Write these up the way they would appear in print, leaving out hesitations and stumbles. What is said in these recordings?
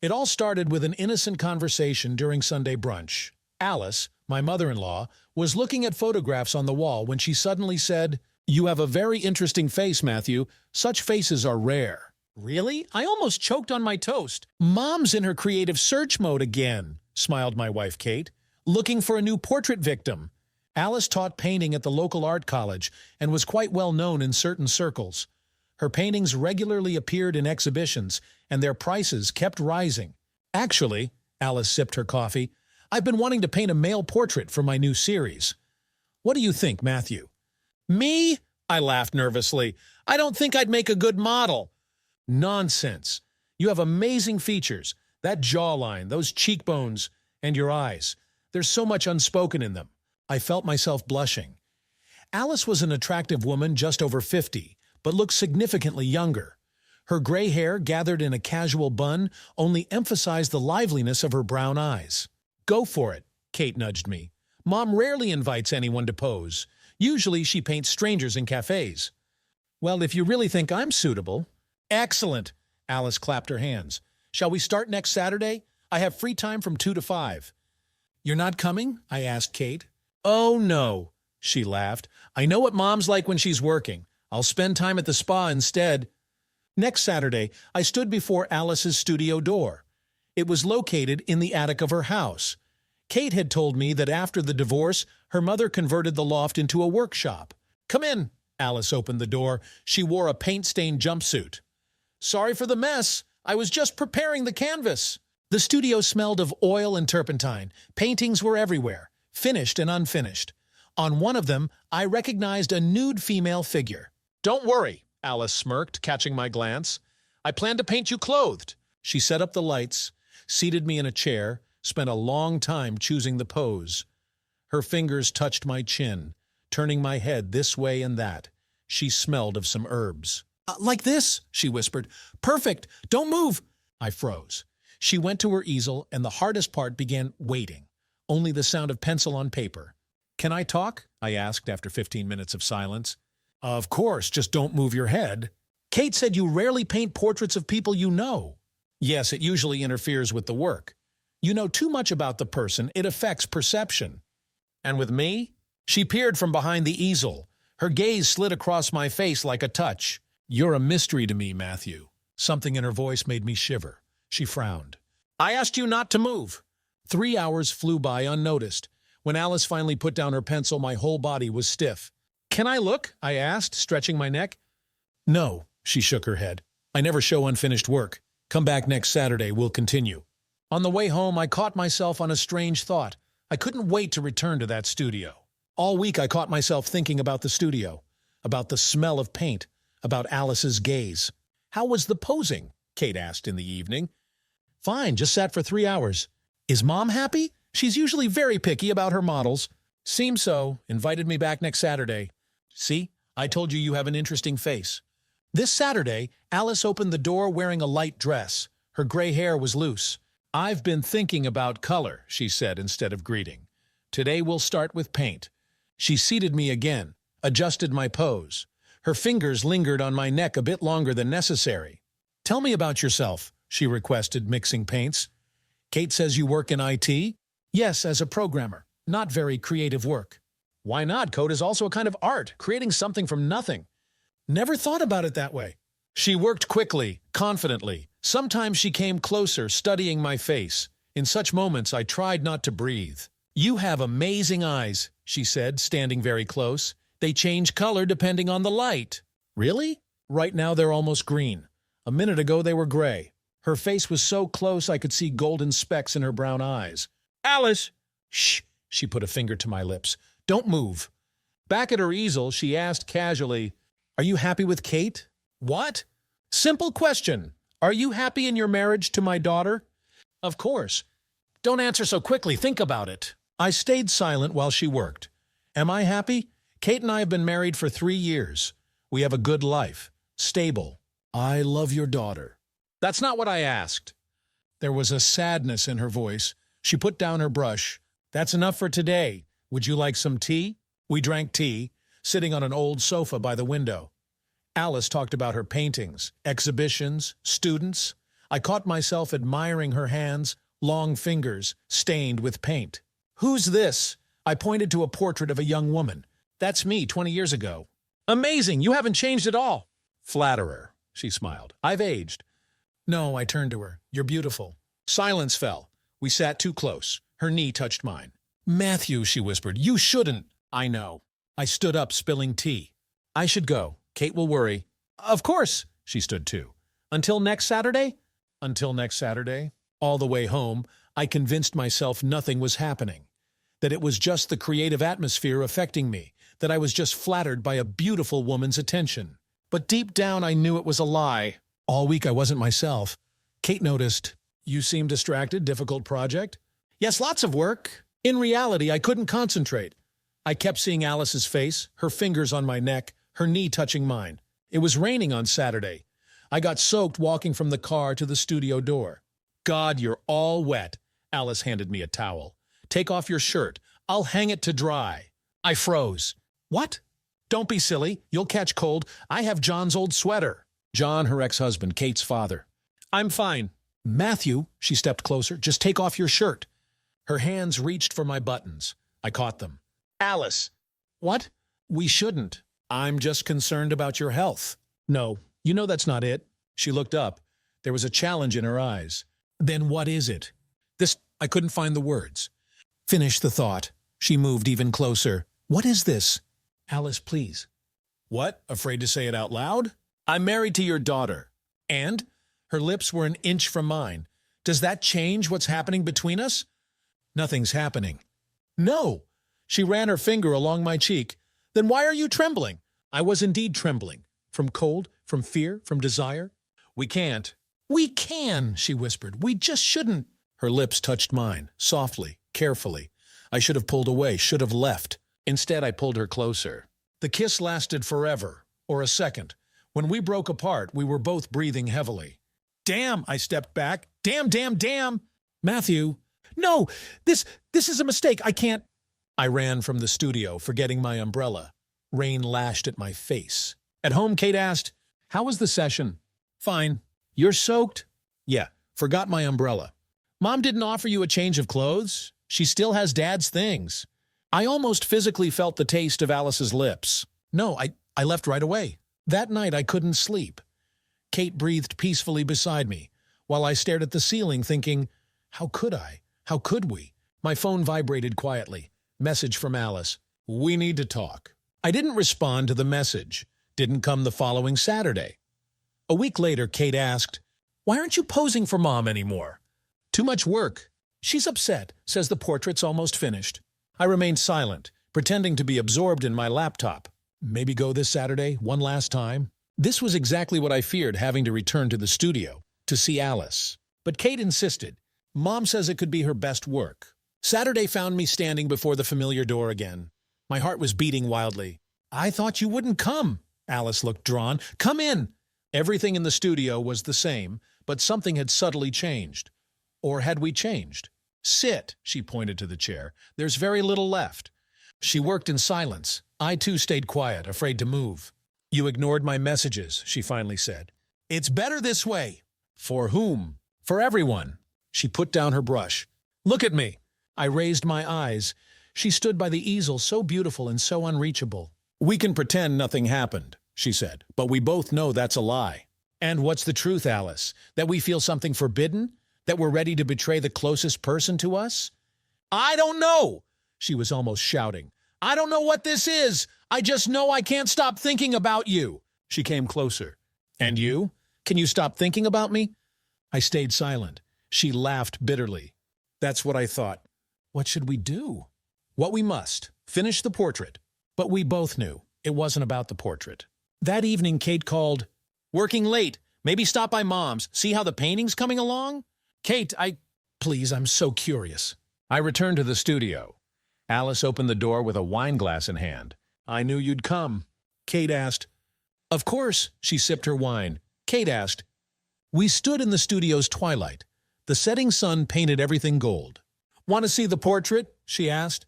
It all started with an innocent conversation during Sunday brunch. Alice, my mother-in-law, was looking at photographs on the wall when she suddenly said, "You have a very interesting face, Matthew. Such faces are rare." Really? I almost choked on my toast. "Mom's in her creative search mode again," smiled my wife Kate, "looking for a new portrait victim." Alice taught painting at the local art college and was quite well known in certain circles. Her paintings regularly appeared in exhibitions, and their prices kept rising. "Actually," Alice sipped her coffee, "I've been wanting to paint a male portrait for my new series. What do you think, Matthew?" "Me?" I laughed nervously. "I don't think I'd make a good model." "Nonsense. You have amazing features. That jawline, those cheekbones, and your eyes. There's so much unspoken in them." I felt myself blushing. Alice was an attractive woman just over 50, but looked significantly younger. Her gray hair, gathered in a casual bun, only emphasized the liveliness of her brown eyes. "Go for it," Kate nudged me. "Mom rarely invites anyone to pose. Usually she paints strangers in cafes." "Well, if you really think I'm suitable—" "Excellent!" Alice clapped her hands. "Shall we start next Saturday? I have free time from 2 to 5. "You're not coming?" I asked Kate. "Oh, no," she laughed. "I know what Mom's like when she's working. I'll spend time at the spa instead." Next Saturday, I stood before Alice's studio door. It was located in the attic of her house. Kate had told me that after the divorce, her mother converted the loft into a workshop. "Come in." Alice opened the door. She wore a paint-stained jumpsuit. "Sorry for the mess. I was just preparing the canvas." The studio smelled of oil and turpentine. Paintings were everywhere, finished and unfinished. On one of them, I recognized a nude female figure. "Don't worry," Alice smirked, catching my glance. "I plan to paint you clothed." She set up the lights, seated me in a chair, spent a long time choosing the pose. Her fingers touched my chin, turning my head this way and that. She smelled of some herbs. "Like this," she whispered. "Perfect! Don't move!" I froze. She went to her easel, and the hardest part began waiting. Only the sound of pencil on paper. "Can I talk?" I asked after 15 minutes of silence. "Of course, just don't move your head." "Kate said you rarely paint portraits of people you know." "Yes, it usually interferes with the work. You know too much about the person. It affects perception." "And with me?" She peered from behind the easel. Her gaze slid across my face like a touch. "You're a mystery to me, Matthew." Something in her voice made me shiver. She frowned. "I asked you not to move." 3 hours flew by unnoticed. When Alice finally put down her pencil, my whole body was stiff. "Can I look?" I asked, stretching my neck. "No," she shook her head. "I never show unfinished work. Come back next Saturday, we'll continue." On the way home, I caught myself on a strange thought. I couldn't wait to return to that studio. All week I caught myself thinking about the studio, about the smell of paint, about Alice's gaze. "How was the posing?" Kate asked in the evening. "Fine, just sat for 3 hours." "Is Mom happy? She's usually very picky about her models." "Seems so. Invited me back next Saturday." "See? I told you you have an interesting face." This Saturday, Alice opened the door wearing a light dress. Her gray hair was loose. "I've been thinking about color," she said instead of greeting. "Today we'll start with paint." She seated me again, adjusted my pose. Her fingers lingered on my neck a bit longer than necessary. "Tell me about yourself," she requested, mixing paints. "Kate says you work in IT?" "Yes, as a programmer. Not very creative work." "Why not? Code is also a kind of art, creating something from nothing." "Never thought about it that way." She worked quickly, confidently. Sometimes she came closer, studying my face. In such moments, I tried not to breathe. "You have amazing eyes," she said, standing very close. "They change color depending on the light." "Really?" "Right now they're almost green. A minute ago they were gray." Her face was so close I could see golden specks in her brown eyes. "Alice!" "Shh!" She put a finger to my lips. "Don't move." Back at her easel, she asked casually, "Are you happy with Kate?" "What?" "Simple question. Are you happy in your marriage to my daughter?" "Of course." "Don't answer so quickly. Think about it." I stayed silent while she worked. "Am I happy? Kate and I have been married for 3 years. We have a good life. Stable. I love your daughter." "That's not what I asked." There was a sadness in her voice. She put down her brush. "That's enough for today. Would you like some tea?" We drank tea, sitting on an old sofa by the window. Alice talked about her paintings, exhibitions, students. I caught myself admiring her hands, long fingers, stained with paint. "Who's this?" I pointed to a portrait of a young woman. "That's me 20 years ago." Amazing, you haven't changed at all. "Flatterer," she smiled. "I've aged." "No," I turned to her. "You're beautiful." Silence fell. We sat too close. Her knee touched mine. "Matthew," she whispered, "you shouldn't." "I know." I stood up, spilling tea. "I should go. Kate will worry." Of course. She stood too. Until next Saturday? Until next Saturday. All the way home, I convinced myself nothing was happening, that it was just the creative atmosphere affecting me, that I was just flattered by a beautiful woman's attention. But deep down I knew it was a lie. All week I wasn't myself. Kate noticed. "You seem distracted, difficult project?" Yes, lots of work. In reality, I couldn't concentrate. I kept seeing Alice's face, her fingers on my neck, her knee touching mine. It was raining on Saturday. I got soaked walking from the car to the studio door. "God, you're all wet." Alice handed me a towel. "Take off your shirt. I'll hang it to dry." I froze. "What?" "Don't be silly. You'll catch cold. I have John's old sweater." John, her ex-husband, Kate's father. I'm fine. "Matthew," she stepped closer, "just take off your shirt." Her hands reached for my buttons. I caught them. "Alice." "What?" "We shouldn't. I'm just concerned about your health." "No, you know that's not it." She looked up. There was a challenge in her eyes. "Then what is it?" I couldn't find the words. "Finish the thought." She moved even closer. "What is this?" "Alice, please." "What? Afraid to say it out loud?" "I'm married to your daughter." "And?" Her lips were an inch from mine. "Does that change what's happening between us?" "Nothing's happening." "No." She ran her finger along my cheek. "Then why are you trembling?" I was indeed trembling. From cold, from fear, from desire. "We can't." "We can," she whispered. "We just shouldn't." Her lips touched mine, softly, carefully. I should have pulled away, should have left. Instead, I pulled her closer. The kiss lasted forever, or a second. When we broke apart, we were both breathing heavily. "Damn!" I stepped back. "Damn, damn, damn!" "Matthew!" "No! This is a mistake. I can't." I ran from the studio, forgetting my umbrella. Rain lashed at my face. At home, Kate asked, "How was the session?" "Fine." "You're soaked?" "Yeah, forgot my umbrella." "Mom didn't offer you a change of clothes? She still has Dad's things." I almost physically felt the taste of Alice's lips. "No, I left right away." That night I couldn't sleep. Kate breathed peacefully beside me, while I stared at the ceiling thinking, how could I? How could we? My phone vibrated quietly. Message from Alice. "We need to talk." I didn't respond to the message. Didn't come the following Saturday. A week later, Kate asked, "Why aren't you posing for Mom anymore?" "Too much work." "She's upset, says the portrait's almost finished." I remained silent, pretending to be absorbed in my laptop. Maybe go this Saturday, one last time. This was exactly what I feared, having to return to the studio, to see Alice. But Kate insisted. Mom says it could be her best work. Saturday found me standing before the familiar door again. My heart was beating wildly. "I thought you wouldn't come." Alice looked drawn. "Come in." Everything in the studio was the same, but something had subtly changed. Or had we changed? "Sit," she pointed to the chair. "There's very little left." She worked in silence. I too stayed quiet, afraid to move. "You ignored my messages," she finally said. "It's better this way." "For whom?" "For everyone." She put down her brush. "Look at me." I raised my eyes. She stood by the easel, so beautiful and so unreachable. "We can pretend nothing happened," she said, "but we both know that's a lie." "And what's the truth, Alice? That we feel something forbidden? That we're ready to betray the closest person to us?" "I don't know!" She was almost shouting. "I don't know what this is. I just know I can't stop thinking about you." She came closer. "And you? Can you stop thinking about me?" I stayed silent. She laughed bitterly. "That's what I thought." What should we do? What we must. Finish the portrait. But we both knew it wasn't about the portrait. That evening, Kate called. "Working late. Maybe stop by Mom's. See how the painting's coming along?" "Kate, Please, I'm so curious." I returned to the studio. Alice opened the door with a wine glass in hand. "I knew you'd come." Kate asked. "Of course." She sipped her wine. Kate asked. We stood in the studio's twilight. The setting sun painted everything gold. "Want to see the portrait?" she asked.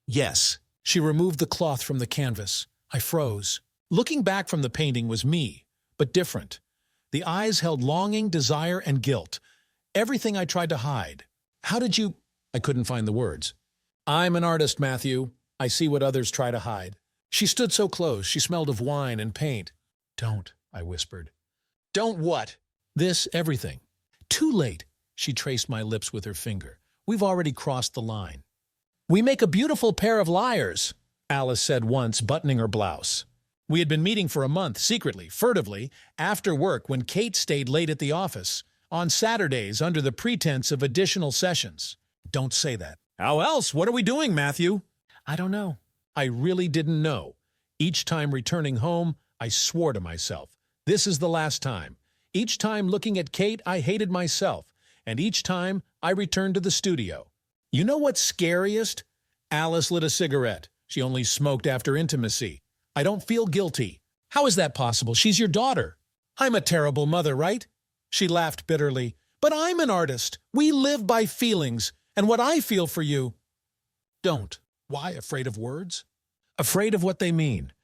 "Yes." She removed the cloth from the canvas. I froze. Looking back from the painting was me, but different. The eyes held longing, desire, and guilt. Everything I tried to hide. How did you— I couldn't find the words. I'm an artist, Matthew. I see what others try to hide. She stood so close. She smelled of wine and paint. Don't, I whispered. Don't what? This, everything. Too late. She traced my lips with her finger. We've already crossed the line. We make a beautiful pair of liars, Alice said once, buttoning her blouse. We had been meeting for a month, secretly, furtively, after work when Kate stayed late at the office, on Saturdays under the pretense of additional sessions. Don't say that. How else? What are we doing, Matthew? I don't know. I really didn't know. Each time returning home, I swore to myself, this is the last time. Each time looking at Kate, I hated myself. And each time, I returned to the studio. You know what's scariest? Alice lit a cigarette. She only smoked after intimacy. I don't feel guilty. How is that possible? She's your daughter. I'm a terrible mother, right? She laughed bitterly. But I'm an artist. We live by feelings. And what I feel for you— Don't. Why, afraid of words? Afraid of what they mean.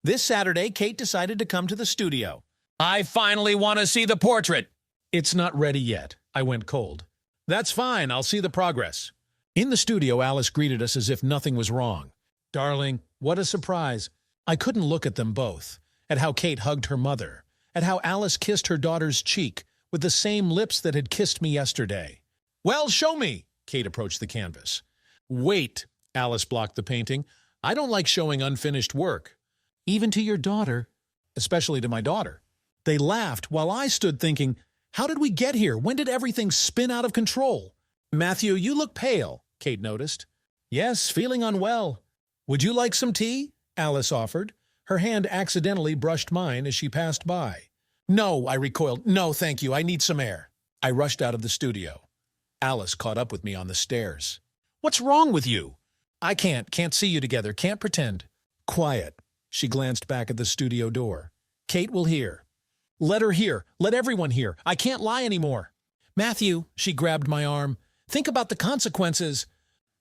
This Saturday, Kate decided to come to the studio. I finally want to see the portrait. It's not ready yet. I went cold. That's fine. I'll see the progress. In the studio, Alice greeted us as if nothing was wrong. Darling, what a surprise. I couldn't look at them both, at how Kate hugged her mother, at how Alice kissed her daughter's cheek with the same lips that had kissed me yesterday. Well, show me. Kate approached the canvas. Wait, Alice blocked the painting. I don't like showing unfinished work. Even to your daughter, especially to my daughter. They laughed while I stood thinking, how did we get here? When did everything spin out of control? Matthew, you look pale, Kate noticed. Yes, feeling unwell. Would you like some tea? Alice offered. Her hand accidentally brushed mine as she passed by. No, I recoiled. No, thank you. I need some air. I rushed out of the studio. Alice caught up with me on the stairs. What's wrong with you? I can't see you together, can't pretend. Quiet. She glanced back at the studio door. Kate will hear. Let her hear. Let everyone hear. I can't lie anymore. Matthew, she grabbed my arm. Think about the consequences.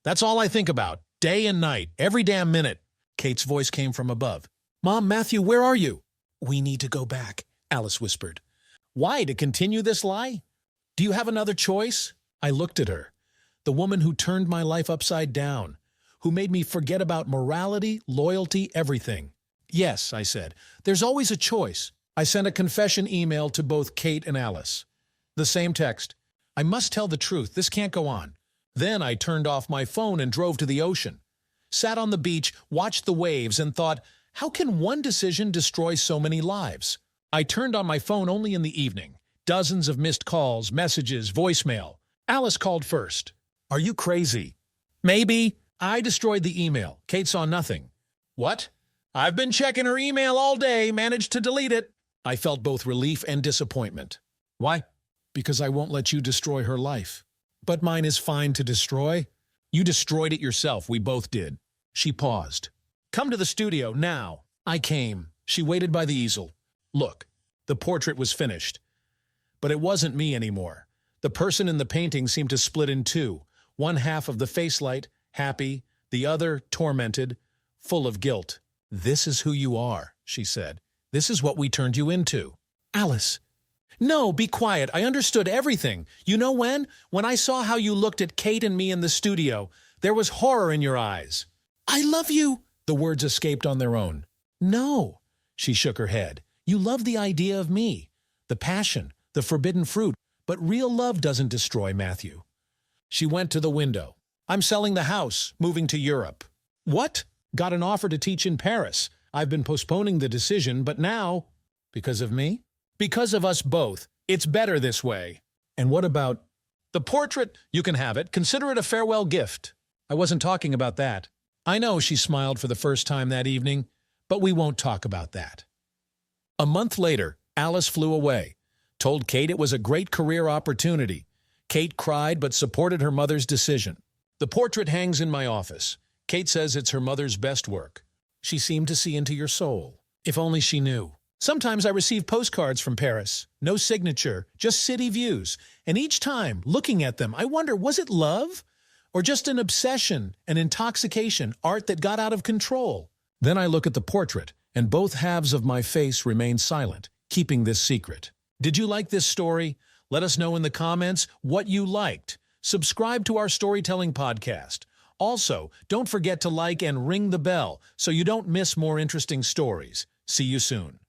That's all I think about, day and night, every damn minute. Kate's voice came from above. Mom, Matthew, where are you? We need to go back, Alice whispered. Why, to continue this lie? Do you have another choice? I looked at her. The woman who turned my life upside down, who made me forget about morality, loyalty, everything. Yes, I said. There's always a choice. I sent a confession email to both Kate and Alice. The same text. I must tell the truth. This can't go on. Then I turned off my phone and drove to the ocean. Sat on the beach, watched the waves, and thought, how can one decision destroy so many lives? I turned on my phone only in the evening. Dozens of missed calls, messages, voicemail. Alice called first. Are you crazy? Maybe. I destroyed the email. Kate saw nothing. What? I've been checking her email all day, managed to delete it. I felt both relief and disappointment. Why? Because I won't let you destroy her life. But mine is fine to destroy. You destroyed it yourself. We both did. She paused. Come to the studio now. I came. She waited by the easel. Look, the portrait was finished. But it wasn't me anymore. The person in the painting seemed to split in two. One half of the face light, happy, the other tormented, full of guilt. This is who you are, she said. This is what we turned you into. Alice. No, be quiet. I understood everything. You know when? When I saw how you looked at Kate and me in the studio. There was horror in your eyes. I love you. The words escaped on their own. No, she shook her head. You love the idea of me, the passion, the forbidden fruit. But real love doesn't destroy, Matthew. She went to the window. I'm selling the house, moving to Europe. What? Got an offer to teach in Paris. I've been postponing the decision, but now— Because of me? Because of us both. It's better this way. And what about— The portrait? You can have it. Consider it a farewell gift. I wasn't talking about that. I know, she smiled for the first time that evening, but we won't talk about that. A month later, Alice flew away. Told Kate it was a great career opportunity. Kate cried but supported her mother's decision. The portrait hangs in my office. Kate says it's her mother's best work. She seemed to see into your soul. If only she knew. Sometimes I receive postcards from Paris. No signature, just city views. And each time, looking at them, I wonder, was it love? Or just an obsession, an intoxication, art that got out of control? Then I look at the portrait, and both halves of my face remain silent, keeping this secret. Did you like this story? Let us know in the comments what you liked. Subscribe to our storytelling podcast. Also, don't forget to like and ring the bell so you don't miss more interesting stories. See you soon.